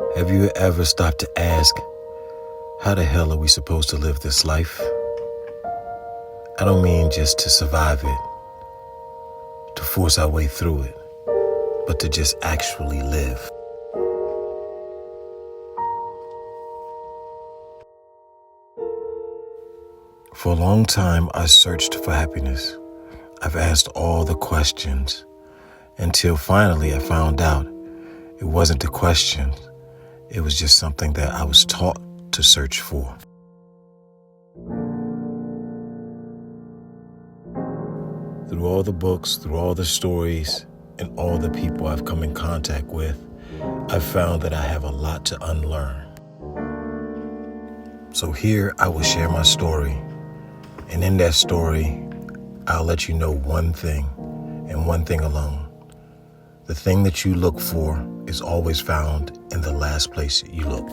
Have you ever stopped to ask, how the hell are we supposed to live this life? I don't mean just to survive it, to force our way through it, but to just actually live. For a long time, I searched for happiness. I've asked all the questions until finally I found out it wasn't the questions. It was just something that I was taught to search for. Through all the books, through all the stories, and all the people I've come in contact with, I've found that I have a lot to unlearn. So here I will share my story, and in that story, I'll let you know one thing, and one thing alone. The thing that you look for is always found in the last place you look.